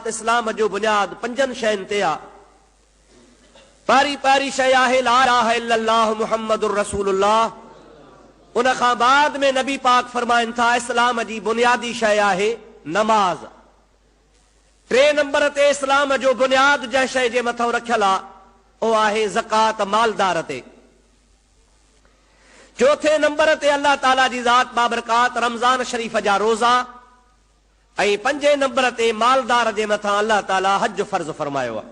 इस्लाम जो बुनियाद पंजन शयुनि ते आ। पहिरीं पहिरीं शइ आहे ला इलाहा इल्लल्लाह मुहम्मदुर रसूलुल्लाह। उन खां बाद में नबी पाक फरमाइनि था इस्लाम जी बुनियादी शइ आहे नमाज। टे नंबर ते इस्लाम जो बुनियाद जंहिं शइ जे मथां रखियल आहे उहो आहे ज़कात मालदार ते। चौथे नंबर ते अल्लाह ताला जी ज़ात बाबरकात रमज़ान शरीफ़ जा रोज़ा। ऐं पंजे नंबर ते मालदार जे मथां अल्लाह ताला हज फर्ज़ फरमायो आहे।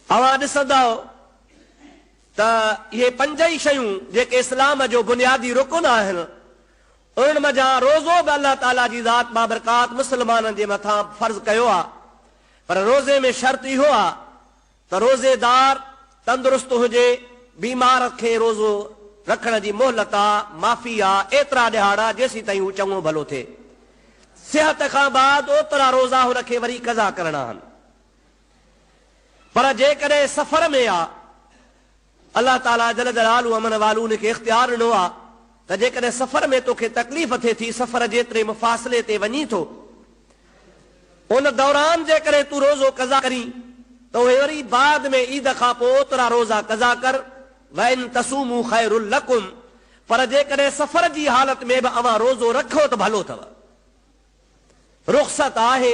अवां ॾिसंदव त इहे पंज ई शयूं जेके इस्लाम जो बुनियादी रुकन आहिनि उन्हनि मथां रोज़ो बि अल्लाह ताला जी ज़ात बाबरकात मुस्लमाननि जे मथां फर्ज़ कयो आहे। पर रोज़े में शर्त इहो आहे त रोज़ेदार तंदुरुस्त हुजे, बीमार खे रोज़ो रखण जी मोहलत आहे, माफ़ी आहे, एतिरा ॾिहाड़ा जेसीं ताईं हू चङो भलो थिए। सिहत खां बाद ओतिरा रोज़ा हुनखे वरी कज़ा करणा आहिनि। पर जेकॾहिं सफ़र में आहे अल्लाह ताला जल जलालु अमन वालू उनखे इख़्तियार ॾिनो आहे त जेकॾहिं सफ़र में तोखे तकलीफ़ थिए थी, सफ़र जेतिरे मुफ़ासिले ते वञी थो, उन दौरान जेकॾहिं तूं रोज़ो कज़ा करीं त उहे वरी बाद में ईद खां पोइ ओतिरा रोज़ा कज़ा कर। वइन तसूमू खैरुल लकुम। पर जेकॾहिं सफ़र जी हालत में बि अवां रोज़ो रखो त भलो अथव, रुख़्सत आहे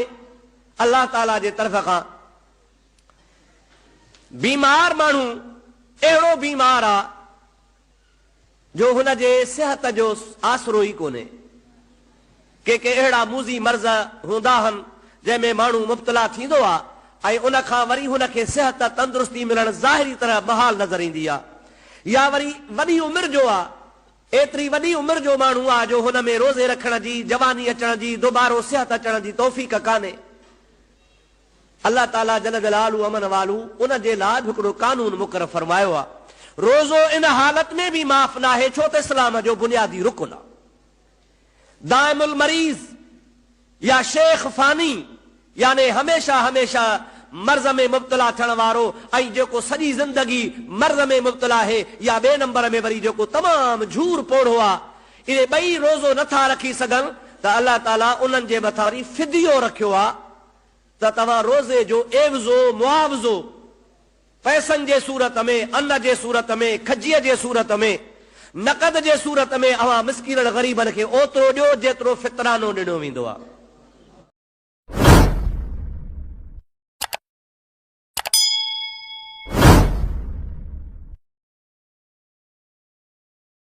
अल्लाह ताला जे तरफ़ खां। बीमार माण्हू अहिड़ो बीमार आहे जो हुनजे सिहत जो आसरो ई कोन्हे। के अहिड़ा मूज़ी मर्ज़ हूंदा आहिनि जंहिंमें माण्हू मुब्तला थींदो आहे ऐं उन खां वरी हुनखे सिहत तंदुरुस्ती मिलण ज़ाहिरी तरह बहाल नज़र ईंदी आहे। या वरी वॾी उमिरि जो आहे, एतिरी वॾी उमिरि जो माण्हू आहे जो हुन में रोज़े रखण जी, जवानी अचण जी, दुबारो सिहत अचण जी तौफ़ीक़ कान्हे। अल्लाह ताला जल जलालु अमन वालू उन जे लाइ हिकिड़ो कानून मुक़ररु फरमायो आहे। रोज़ो इन हालत में बि माफ़ न आहे छो त इस्लाम जो बुनियादी रुकन आहे। दाइमुल मरीज़ या शेख फानी यानी हमेशा हमेशा मर्ज़ में मुब्तला थियण वारो ऐं जेको सॼी ज़िंदगी मर्ज़ में मुब्तला आहे, या ॿिए नंबर में वरी जेको तमामु झूर पोढ़ो आहे, इहे ॿई रोज़ो नथा रखी सघनि त अल्लाह ताला उन्हनि जे मथां वरी फिदियो रखियो आहे त तव्हां रोज़े जो एवज़ो मुआवज़ो पैसनि जे सूरत में, अन्न जे सूरत में, खजीअ जे सूरत में, नक़द जे सूरत में अवां मिस्कीन ग़रीबनि खे ओतिरो ॾियो जेतिरो फितरानो ॾिनो वेंदो आहे।